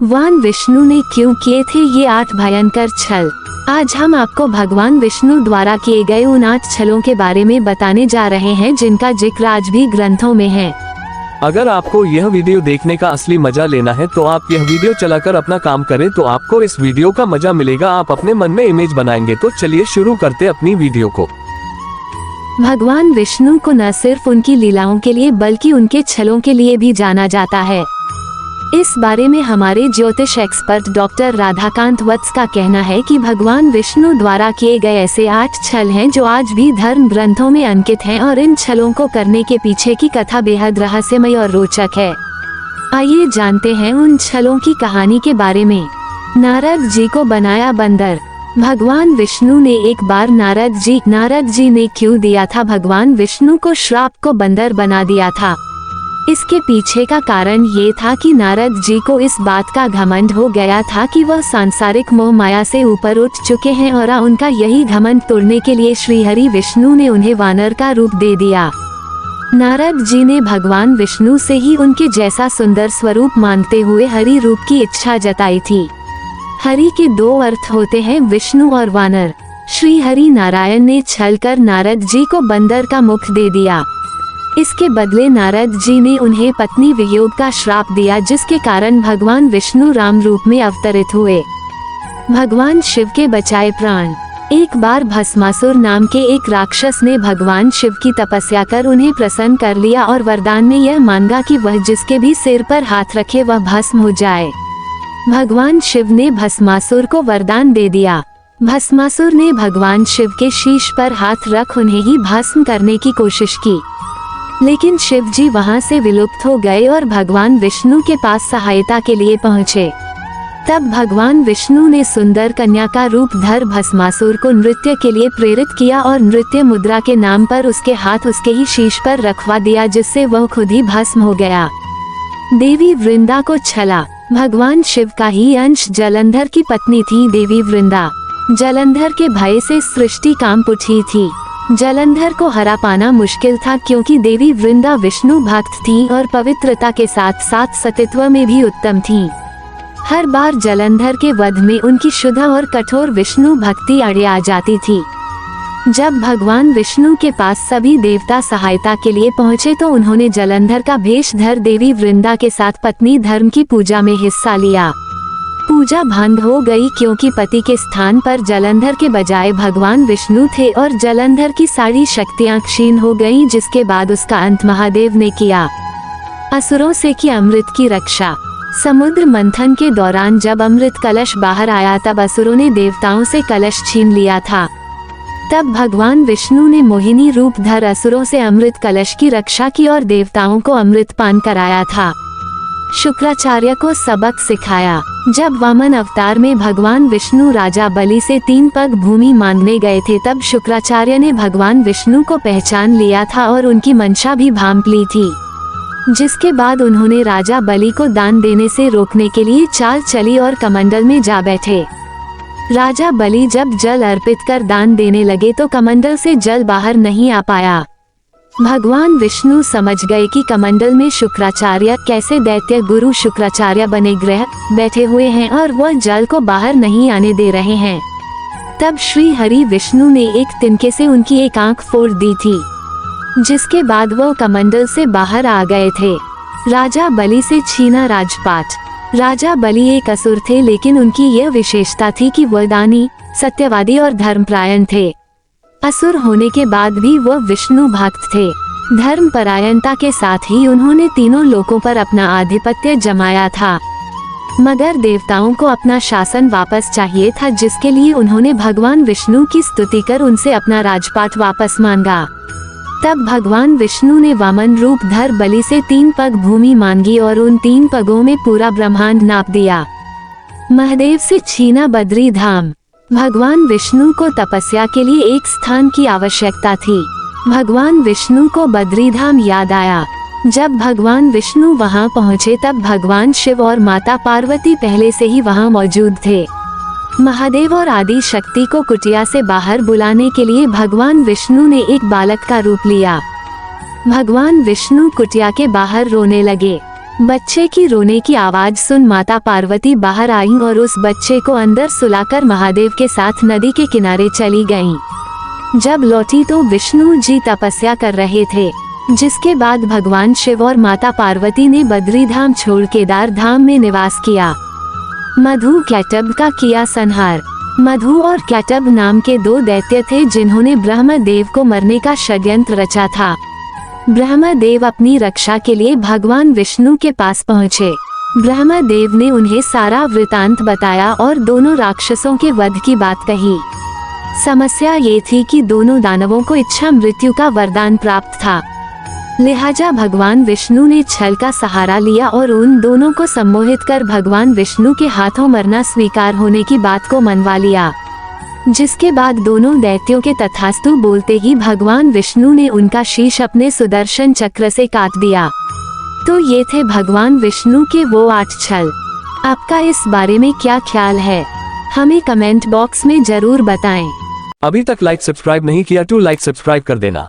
भगवान विष्णु ने क्यों किए थे ये 8 भयंकर छल। आज हम आपको भगवान विष्णु द्वारा किए गए उन 8 छलों के बारे में बताने जा रहे हैं जिनका जिक्र आज भी ग्रंथों में है। अगर आपको यह वीडियो देखने का असली मजा लेना है तो आप यह वीडियो चलाकर अपना काम करें तो आपको इस वीडियो का मजा मिलेगा। आप अपने मन में इमेज बनाएंगे। तो चलिए शुरू करते अपनी वीडियो को। भगवान विष्णु को न सिर्फ उनकी लीलाओं के लिए बल्कि उनके छलों के लिए भी जाना जाता है। इस बारे में हमारे ज्योतिष एक्सपर्ट डॉक्टर राधाकांत वत्स का कहना है कि भगवान विष्णु द्वारा किए गए ऐसे 8 छल हैं जो आज भी धर्म ग्रंथों में अंकित हैं और इन छलों को करने के पीछे की कथा बेहद रहस्यमय और रोचक है। आइए जानते हैं उन छलों की कहानी के बारे में। नारद जी को बनाया बंदर। भगवान विष्णु ने एक बार नारद जी ने क्यों दिया था भगवान विष्णु को श्राप को बंदर बना दिया था। इसके पीछे का कारण ये था कि नारद जी को इस बात का घमंड हो गया था कि वह सांसारिक मोह माया से ऊपर उठ चुके हैं और उनका यही घमंड तोड़ने के लिए श्री हरि विष्णु ने उन्हें वानर का रूप दे दिया। नारद जी ने भगवान विष्णु से ही उनके जैसा सुंदर स्वरूप मांगते हुए हरि रूप की इच्छा जताई थी। हरि के 2 अर्थ होते हैं, विष्णु और वानर। श्री हरि नारायण ने छल कर नारद जी को बंदर का मुख दे दिया। इसके बदले नारद जी ने उन्हें पत्नी वियोग का श्राप दिया, जिसके कारण भगवान विष्णु राम रूप में अवतरित हुए। भगवान शिव के बचाए प्राण। एक बार भस्मासुर नाम के एक राक्षस ने भगवान शिव की तपस्या कर उन्हें प्रसन्न कर लिया और वरदान में यह मांगा कि वह जिसके भी सिर पर हाथ रखे वह भस्म हो जाए। भगवान शिव ने भस्मासुर को वरदान दे दिया। भस्मासुर ने भगवान शिव के शीश पर हाथ रख उन्हें ही भस्म करने की कोशिश की, लेकिन शिव जी वहां से विलुप्त हो गए और भगवान विष्णु के पास सहायता के लिए पहुंचे। तब भगवान विष्णु ने सुंदर कन्या का रूप धर भस्मासुर को नृत्य के लिए प्रेरित किया और नृत्य मुद्रा के नाम पर उसके हाथ उसके ही शीश पर रखवा दिया, जिससे वह खुद ही भस्म हो गया। देवी वृंदा को छला। भगवान शिव का ही अंश जलंधर की पत्नी थी देवी वृंदा। जलंधर के भय से सृष्टि कांप उठी थी। जलंधर को हरा पाना मुश्किल था क्योंकि देवी वृंदा विष्णु भक्त थी और पवित्रता के साथ साथ सतीत्व में भी उत्तम थी। हर बार जलंधर के वध में उनकी शुद्ध और कठोर विष्णु भक्ति अड़े आ जाती थी। जब भगवान विष्णु के पास सभी देवता सहायता के लिए पहुंचे तो उन्होंने जलंधर का भेष धर देवी वृंदा के साथ पत्नी धर्म की पूजा में हिस्सा लिया। पूजा भंग हो गई क्योंकि पति के स्थान पर जलंधर के बजाय भगवान विष्णु थे और जलंधर की सारी शक्तियां क्षीण हो गईं, जिसके बाद उसका अंत महादेव ने किया। असुरों से की अमृत की रक्षा। समुद्र मंथन के दौरान जब अमृत कलश बाहर आया तब असुरों ने देवताओं से कलश छीन लिया था। तब भगवान विष्णु ने मोहिनी रूप धर असुरों से अमृत कलश की रक्षा की और देवताओं को अमृत पान कराया था। शुक्राचार्य को सबक सिखाया। जब वामन अवतार में भगवान विष्णु राजा बलि से 3 पग भूमि मांगने गए थे तब शुक्राचार्य ने भगवान विष्णु को पहचान लिया था और उनकी मंशा भी भांप ली थी, जिसके बाद उन्होंने राजा बलि को दान देने से रोकने के लिए चाल चली और कमंडल में जा बैठे। राजा बलि जब जल अर्पित कर दान देने लगे तो कमंडल से जल बाहर नहीं आ पाया। भगवान विष्णु समझ गए कि कमंडल में शुक्राचार्य कैसे दैत्य गुरु शुक्राचार्य बने ग्रह बैठे हुए हैं और वह जल को बाहर नहीं आने दे रहे हैं। तब श्री हरि विष्णु ने एक तिनके से उनकी एक आंख फोड़ दी थी, जिसके बाद वह कमंडल से बाहर आ गए थे। राजा बलि से छीना राजपाट। राजा बलि एक असुर थे, लेकिन उनकी यह विशेषता थी कि वह दानी, सत्यवादी और धर्मपरायण थे। असुर होने के बाद भी वह विष्णु भक्त थे। धर्मपरायणता के साथ ही उन्होंने तीनों लोकों पर अपना आधिपत्य जमाया था, मगर देवताओं को अपना शासन वापस चाहिए था, जिसके लिए उन्होंने भगवान विष्णु की स्तुति कर उनसे अपना राजपाट वापस मांगा। तब भगवान विष्णु ने वामन रूप धर बलि से 3 पग भूमि मांगी और उन 3 पगों में पूरा ब्रह्मांड नाप दिया। महादेव से छीना बद्री धाम। भगवान विष्णु को तपस्या के लिए एक स्थान की आवश्यकता थी। भगवान विष्णु को बद्रीधाम याद आया। जब भगवान विष्णु वहां पहुंचे तब भगवान शिव और माता पार्वती पहले से ही वहां मौजूद थे। महादेव और आदि शक्ति को कुटिया से बाहर बुलाने के लिए भगवान विष्णु ने एक बालक का रूप लिया। भगवान विष्णु कुटिया के बाहर रोने लगे। बच्चे की रोने की आवाज सुन माता पार्वती बाहर आईं और उस बच्चे को अंदर सुलाकर महादेव के साथ नदी के किनारे चली गईं। जब लौटी तो विष्णु जी तपस्या कर रहे थे, जिसके बाद भगवान शिव और माता पार्वती ने बद्री धाम छोड़ केदार धाम में निवास किया। मधु कैटब का किया संहार। मधु और कैटब नाम के दो दैत्य थे जिन्होंने ब्रह्मदेव को मरने का षड्यंत्र रचा था। ब्रह्मदेव अपनी रक्षा के लिए भगवान विष्णु के पास पहुँचे। ब्रह्मदेव ने उन्हें सारा वृतांत बताया और दोनों राक्षसों के वध की बात कही। समस्या ये थी कि दोनों दानवों को इच्छा मृत्यु का वरदान प्राप्त था, लिहाजा भगवान विष्णु ने छल का सहारा लिया और उन दोनों को सम्मोहित कर भगवान विष्णु के हाथों मरना स्वीकार होने की बात को मनवा लिया। जिसके बाद दोनों दैत्यों के तथास्तु बोलते ही भगवान विष्णु ने उनका शीश अपने सुदर्शन चक्र से काट दिया। तो ये थे भगवान विष्णु के वो 8 छल। आपका इस बारे में क्या ख्याल है, हमें कमेंट बॉक्स में जरूर बताएं। अभी तक लाइक सब्सक्राइब नहीं किया तो लाइक सब्सक्राइब कर देना।